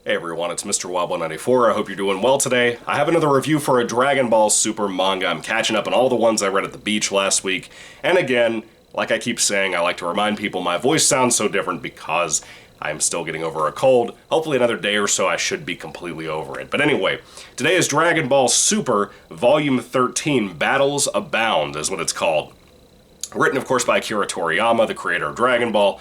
Hey everyone, it's Mr. Wobble94. I hope you're doing well today. I have another review for a Dragon Ball Super manga. I'm catching up on all the ones I read at the beach last week. And again, like I keep saying, I like to remind people my voice sounds so different because I'm still getting over a cold. Hopefully another day or so I should be completely over it. But anyway, today is Dragon Ball Super Volume 13, Battles Abound is what it's called. Written, of course, by Akira Toriyama, the creator of Dragon Ball.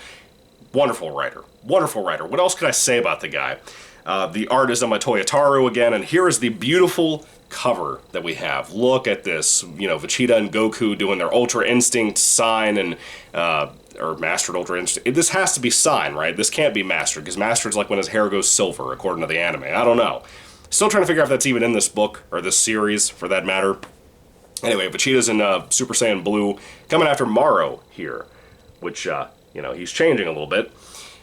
Wonderful writer. Wonderful writer. What else could I say about the guy? The art is done by Toyotarou again, and here is the beautiful cover that we have. Look at this. You know, Vegeta and Goku doing their Ultra Instinct sign and, or Mastered Ultra Instinct. This has to be sign, right? This can't be Mastered, because Mastered's like when his hair goes silver, according to the anime. I don't know. Still trying to figure out if that's even in this book, or this series, for that matter. Anyway, Vegeta's in Super Saiyan Blue, coming after Maro here, which, you know, he's changing a little bit.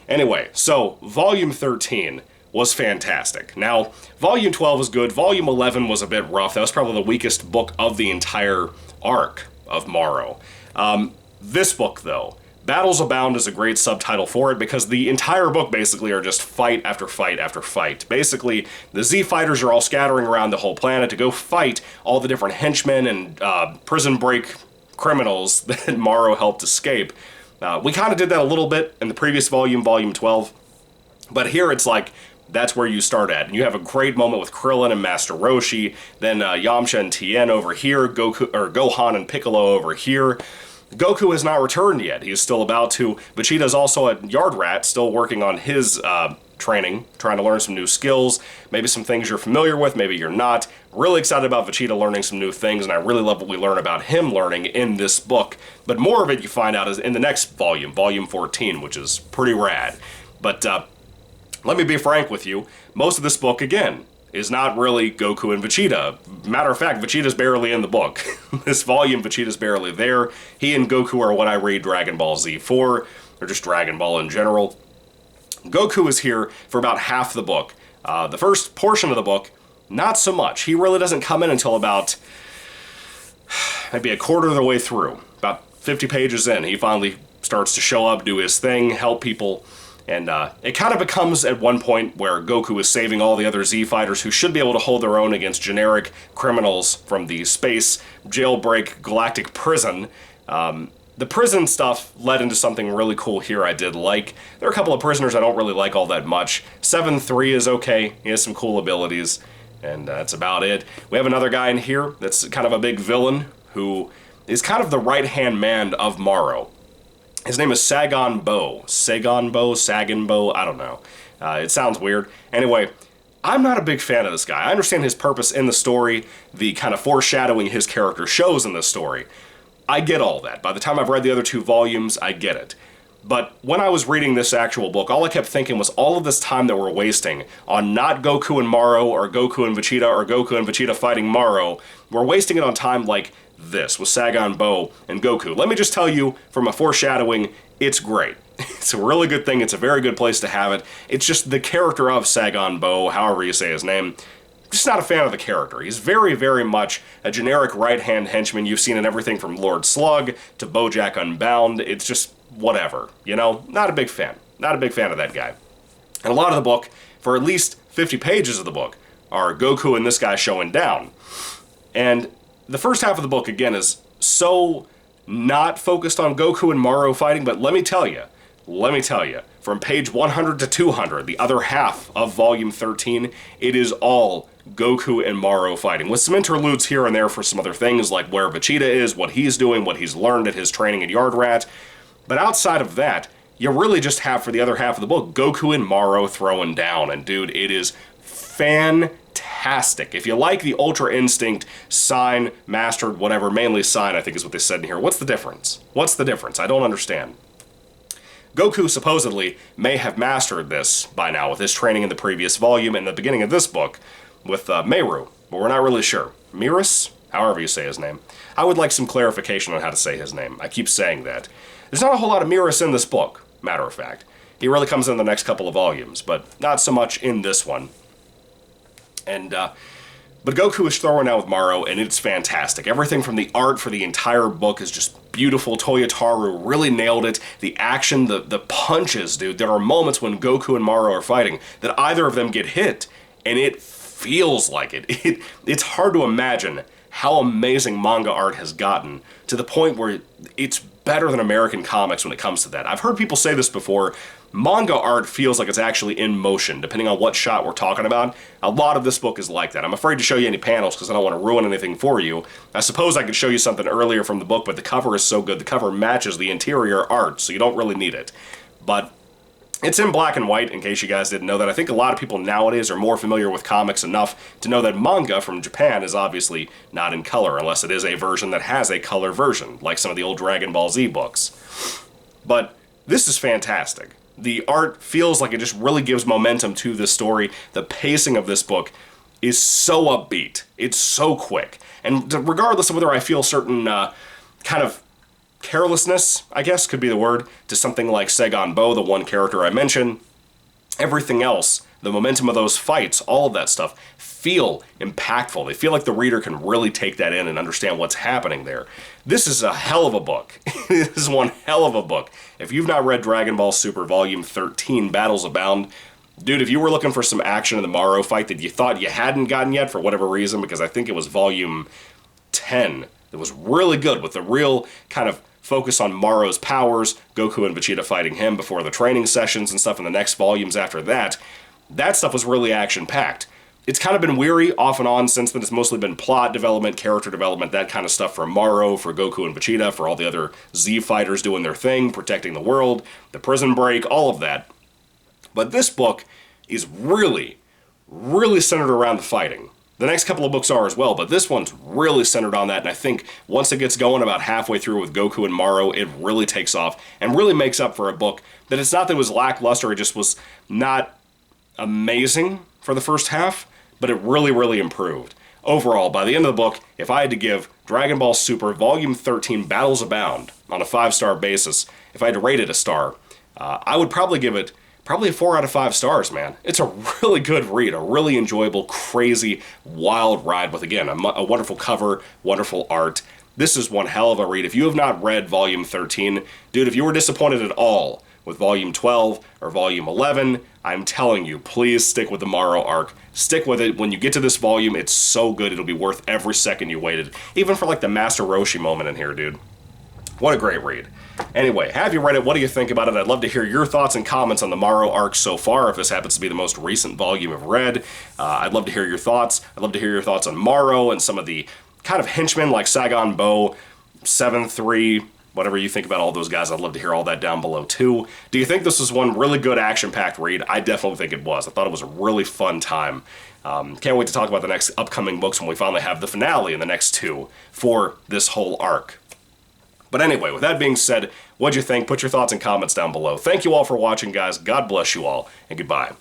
Anyway, so, Volume 13 was fantastic. Now, Volume 12 was good. Volume 11 was a bit rough. That was probably the weakest book of the entire arc of Maro. This book, though, Battles Abound is a great subtitle for it because the entire book basically are just fight after fight after fight. Basically, the Z fighters are all scattering around the whole planet to go fight all the different henchmen and prison break criminals that Maro helped escape. We kind of did that a little bit in the previous volume, Volume 12, but here it's like, that's where you start at. And you have a great moment with Krillin and Master Roshi, then Yamcha and Tien over here, Gohan and Piccolo over here. Goku has not returned yet. He's still about to. Vegeta's also at Yard Rat, still working on his training, trying to learn some new skills, maybe some things you're familiar with, maybe you're not. Really excited about Vegeta learning some new things, and I really love what we learn about him learning in this book. But more of it you find out is in the next volume, Volume 14, which is pretty rad. But let me be frank with you, most of this book, again, is not really Goku and Vegeta. Matter of fact, Vegeta's barely in the book. This volume, Vegeta's barely there. He and Goku are what I read Dragon Ball Z for, or just Dragon Ball in general. Goku is here for about half the book. The first portion of the book, not so much. He really doesn't come in until about maybe a quarter of the way through. About 50 pages in, he finally starts to show up, do his thing, help people. And it kind of becomes at one point where Goku is saving all the other Z fighters who should be able to hold their own against generic criminals from the space jailbreak galactic prison. The prison stuff led into something really cool here I did like. There are a couple of prisoners I don't really like all that much. 7-3 is okay. He has some cool abilities. And that's about it. We have another guy in here that's kind of a big villain who is kind of the right-hand man of Maro. His name is Sagan Bo. Sagan Bo, I don't know. It sounds weird. Anyway, I'm not a big fan of this guy. I understand his purpose in the story, the kind of foreshadowing his character shows in this story. I get all that. By the time I've read the other two volumes, I get it. But when I was reading this actual book, all I kept thinking was all of this time that we're wasting on not Goku and Maro, or Goku and Vegeta, or Goku and Vegeta fighting Maro, we're wasting it on time like this with Sagan Bo and Goku. Let me just tell you, from a foreshadowing, it's great. It's a really good thing. It's a very good place to have it. It's just the character of Sagan Bo, however you say his name, just not a fan of the character. He's very, very much a generic right-hand henchman you've seen in everything from Lord Slug to BoJack Unbound. It's just whatever, you know? Not a big fan. Not a big fan of that guy. And a lot of the book, for at least 50 pages of the book, are Goku and this guy showing down. And the first half of the book, again, is so not focused on Goku and Maro fighting, but let me tell you, from page 100 to 200, the other half of Volume 13, it is all Goku and Maro fighting, with some interludes here and there for some other things, like where Vegeta is, what he's doing, what he's learned at his training at Yard Rat. But outside of that, you really just have, for the other half of the book, Goku and Maro throwing down, and dude, it is fantastic. If you like the Ultra Instinct, Sign, Mastered, whatever, mainly Sign, I think is what they said in here. What's the difference? What's the difference? I don't understand. Goku supposedly may have mastered this by now with his training in the previous volume and the beginning of this book with Meru, but we're not really sure. Mirus? However you say his name. I would like some clarification on how to say his name. I keep saying that. There's not a whole lot of Mirus in this book, matter of fact. He really comes in the next couple of volumes, but not so much in this one. And But Goku is throwing out with Maro, and it's fantastic. Everything from the art for the entire book is just beautiful. Toyotaru really nailed it. The action, the punches, dude. There are moments when Goku and Maro are fighting that either of them get hit, and it feels like it. It's hard to imagine how amazing manga art has gotten to the point where it's better than American comics when it comes to that. I've heard people say this before. Manga art feels like it's actually in motion, depending on what shot we're talking about. A lot of this book is like that. I'm afraid to show you any panels because I don't want to ruin anything for you. I suppose I could show you something earlier from the book, but the cover is so good. The cover matches the interior art, so you don't really need it. But it's in black and white, in case you guys didn't know that. I think a lot of people nowadays are more familiar with comics enough to know that manga from Japan is obviously not in color, unless it is a version that has a color version, like some of the old Dragon Ball Z books. But this is fantastic. The art feels like it just really gives momentum to this story. The pacing of this book is so upbeat. It's so quick. And regardless of whether I feel certain kind of carelessness, I guess could be the word, to something like Segan-Bo, the one character I mentioned, everything else, the momentum of those fights, all of that stuff, feel impactful. They feel like the reader can really take that in and understand what's happening there. This is a hell of a book. This is one hell of a book. If you've not read Dragon Ball Super Volume 13, Battles Abound, dude, if you were looking for some action in the Maro fight that you thought you hadn't gotten yet for whatever reason, because I think it was Volume 10 that was really good with the real kind of focus on Maro's powers, Goku and Vegeta fighting him before the training sessions and stuff in the next volumes after that, that stuff was really action-packed. It's kind of been weary off and on since then. It's mostly been plot development, character development, that kind of stuff for Maro, for Goku and Vegeta, for all the other Z fighters doing their thing, protecting the world, the prison break, all of that. But this book is really, really centered around the fighting. The next couple of books are as well, but this one's really centered on that, and I think once it gets going about halfway through with Goku and Maro, it really takes off and really makes up for a book that it's not that it was lackluster, it just was not amazing for the first half, but it really, really improved. Overall, by the end of the book, if I had to give Dragon Ball Super Volume 13 Battles Abound on a 5-star basis, if I had to rate it a star, I would probably give it a 4 out of 5 stars, man. It's a really good read, a really enjoyable, crazy, wild ride with, again, a wonderful cover, wonderful art. This is one hell of a read. If you have not read Volume 13, dude, if you were disappointed at all with Volume 12 or Volume 11, I'm telling you, please stick with the Maro arc. Stick with it. When you get to this volume, it's so good, it'll be worth every second you waited. Even for like the Master Roshi moment in here, dude. What a great read. Anyway, have you read it? What do you think about it? I'd love to hear your thoughts and comments on the Maro arc so far, if this happens to be the most recent volume I've read. I'd love to hear your thoughts. I'd love to hear your thoughts on Maro and some of the kind of henchmen like Sagan-Bo, 7-3, whatever you think about all those guys. I'd love to hear all that down below too. Do you think this was one really good action-packed read? I definitely think it was. I thought it was a really fun time. Can't wait to talk about the next upcoming books when we finally have the finale in the next 2 for this whole arc. But anyway, with that being said, what'd you think? Put your thoughts and comments down below. Thank you all for watching, guys. God bless you all, and goodbye.